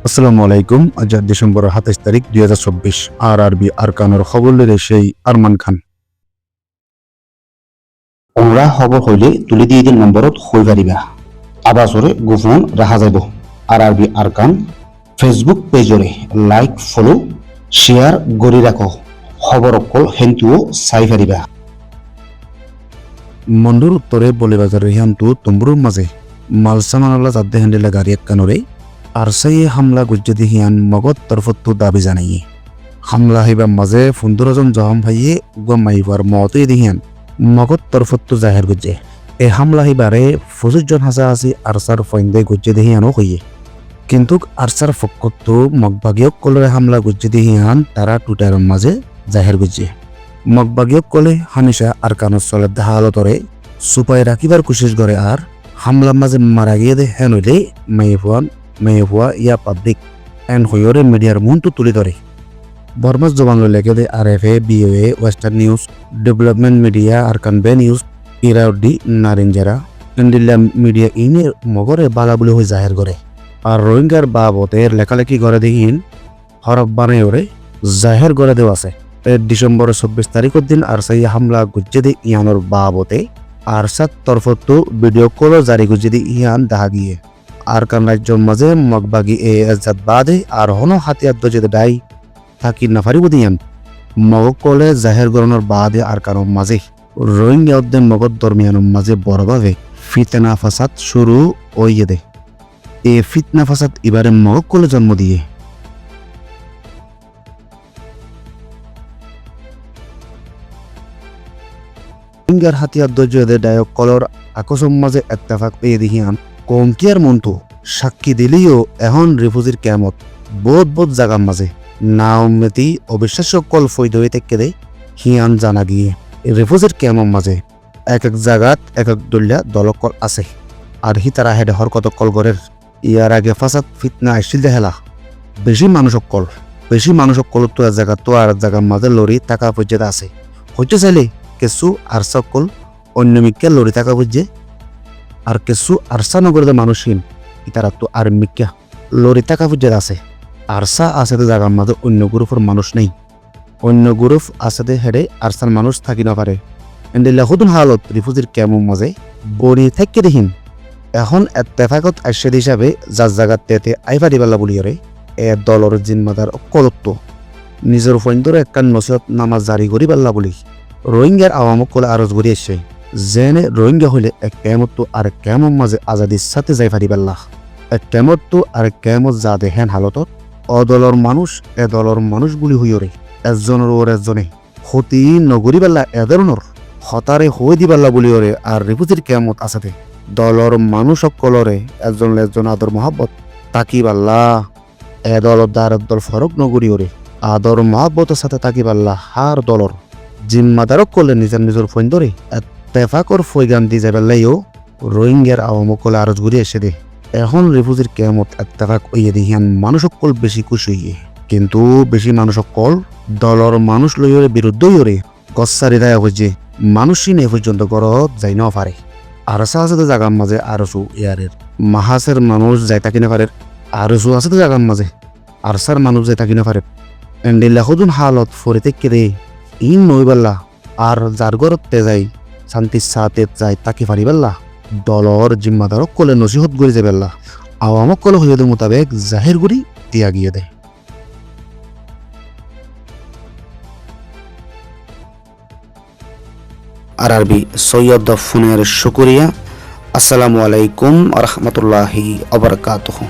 আসসালামু আলাইকুম। আজ ডিসেম্বরের ২৭ তারিখ ২০২৪। আরআরবি আরকানের খবর লইলে সেই আরমান খান। ওমরা খবর হইলে তুলি দিয়ে দিন নম্বরত হই পারিবা। আবাসরে গোপন রাখা যাব। আরআরবি আরকান ফেসবুক পেজরে লাইক ফলো শেয়ার গড়ি রাখো। খবর অকল হেন্তুও চাই পারিবা। মন্ডুর উত্তরে বলিবাজার রিহান্তু তম্বুরুর মাঝে মালসামানাল্লা জাদ্দে হ্যান্ডেলে গাড়ি এককানরে আরসাইয়ে হামলা গুজ্জেদি হিয়ান মগত তরফত্তু দাবি জানাইয়ে হামলা হইবার মাঝে ১৫ জন জহম ভাইয়ে উগম মাইবার মতই দিহিয়ান মগত তরফত্তু জাহের গুজ্জে এ হামলা হইবারে ২৫ জন হাসা আসি আরসার ফইন্দে গুজ্জে দিহিয়ানও হইয়ে কিন্তু আরসার ফকত্তু মগবাগিয়ক কলরে হামলা গুজ্জে দিহিয়ান তারা টুটার মাঝে জাহের গুজ্জে মগবাগিয়ক কলে হানিসা আর কানর চলে হালতরে সুপাই রাখিবার কোশিশ করে আর হামলার মাঝে মারা গিয়ে দে হেন হইলে মেয়ে ভুয়া ইয়া পাবলিক এন হইরে মিডিয়ার মনটো তুলে ধরে বর্মাস জবান লেগে দে RFA BOA Western News Development Media Arakan Bay News ইরাউডি নারিঞ্জারা ইন্ডিলা media ইনে মগরে বালা বলে হয়ে জাহের করে আর রোহিঙ্গার বাবতের লেখালেখি করে দেখিন হরফ বানাই ওরে জাহের করে দেওয়া আছে। ডিসেম্বরের ২৪ তারিখের দিন আরসাই হামলা গুজ্জেদি ইয়ানোর বাবতে আরসাদ তরফতো ভিডিও কল জারি গুজ্জেদি ইয়ান দেখা গিয়ে আরকান রাজ্যর মাঝে মগবাগি এজাত বাদে আর হন হাতিয়ার দজেদে ডাই থাকি না পারিব দিয়ান মগক কলে জাহের গরণের বাদে আরকানোর মাঝে রোহিঙ্গা উদ্দিন মগত ধর্মিয়ানোর মাঝে বড়ভাবে ফিতনা ফাসাদ শুরু হইয়ে দে এ ফিতনা ফাসাদ এবারে মগক কলে জন্ম দিয়ে রোহিঙ্গার হাতিয়ার দজেদে ডায়ক কলর আকসম মাঝে এত্তেফাক পেয়ে দিহিয়ান কমকিয়ার মন্তু সাক্ষী দিলেও এখন রিফুজির কেমত বহুত জাগার মাঝে না উন্নতি অবিশ্বাস্য কল ফৈদ হয়ে থেকে দে হিয়ান জানা গিয়ে রিফুজির কেমন মাঝে এক জায়গাত এক দলিয়া দলকল আছে আর হি তারা হেডে হর কত কল গড়ের ইয়ার আগে ফাঁসাত ফিতনা আসছিল দেহেলা বেশি মানুষক কল তো এক জায়গা তো আর জায়গার মাঝে লড়ি টাকা পর্যন্ত আছে হইতে চাইলে কিছু আর সকল অন্য মিক্কা লড়ি টাকা বুঝছে আর কিছু আরসা নগরের মানুষহীন ইতারা তো আর মিক্কা লড়ি টাকা বুঝে আছে আরসা আছে জায়গার মাঝে অন্য গ্রুপের মানুষ নেই অন্য গ্রুপ আছে হেডে আরসার মানুষ থাকি না পারে এন্ডিল্লা হুদুন হালত রিফুজির কেমন মাঝে বনি থেকে দেখিন এখন এত্তেফাকত আশ্বাদ হিসাবে যার জায়গার তেতে আইফা দিবাল্লা বলিয়রে এ দলর জিম্মাদার অকলত্ব নিজের ফৈন্দর একটা নসিহত নামাজ জারি করি পাল্লা বলি রোহিঙ্গার আওয়ামক কলে আরজ গড়ি আসছে যেনে রোহিঙ্গা হইলে এক কেমতো আর কেমন মাঝে আজাদির সাথে যাই ফারি পাল্লাহ এক কেমতো আর কেমত যা দেখেন হালতত অদলর মানুষ এ দলর মানুষগুলি হইরে একজনের ওর একজনে হতি নগরী পাল্লা এদেরনর হতারে হই দিবাল্লা বলি ওরে আর রিপুজির কেমত আছে দলর মানুষ সকলরে একজন আদর মহাব্বত তাকি পাল্লা এ দলর দ্বার দল ফরক নগরী ওরে আদর মহাব্বতের সাথে তাকি পাল্লা হার দলর জিম্মাদারক করলে নিজের ফোন ধরে তেফাকর ফৈগান দি যাবে লাইও রোহিঙ্গার আওয়ামকলে আরজ ঘুরে এসে দে এখন রিফুজির কেমত এত্তেফাক হইয়ে দিহিয়ান মানুষকল বেশি খুশি হইয়ে কিন্তু বেশি মানুষকল দলর মানুষ লইরে বিরুদ্ধ হইরে গচ্ছারি দেয়া হইছে মানুষই নেই পর্যন্ত গরত যাই না পারে আরসা আছে তো জাগার মাঝে আরসু ইয়ারের মাহাসের মানুষ যাই থাকি না পারে আরসু আছে তো জাগার মাঝে আরসার মানুষ যাই থাকি না পারে এন্ডিল্লা হুদুন হালত ফরে থেকে দে ইন নইবাল্লা আর যার গরতে যাই শান্তির সাথে যাই তাকে ফারি পাল্লা দলর জিম্মাদারক কলে নসিহত গড়ি যাবেল্লা আওয়ামক কলে হইয়াদের মোতাবেক জাহির গুড়ি দিয়া গিয়ে দেয়। আরআরবি সৈয়দ ফোনের শুকরিয়া। আসসালামু আলাইকুম আ রহমতুল্লাহি আ বারাকাতুহু।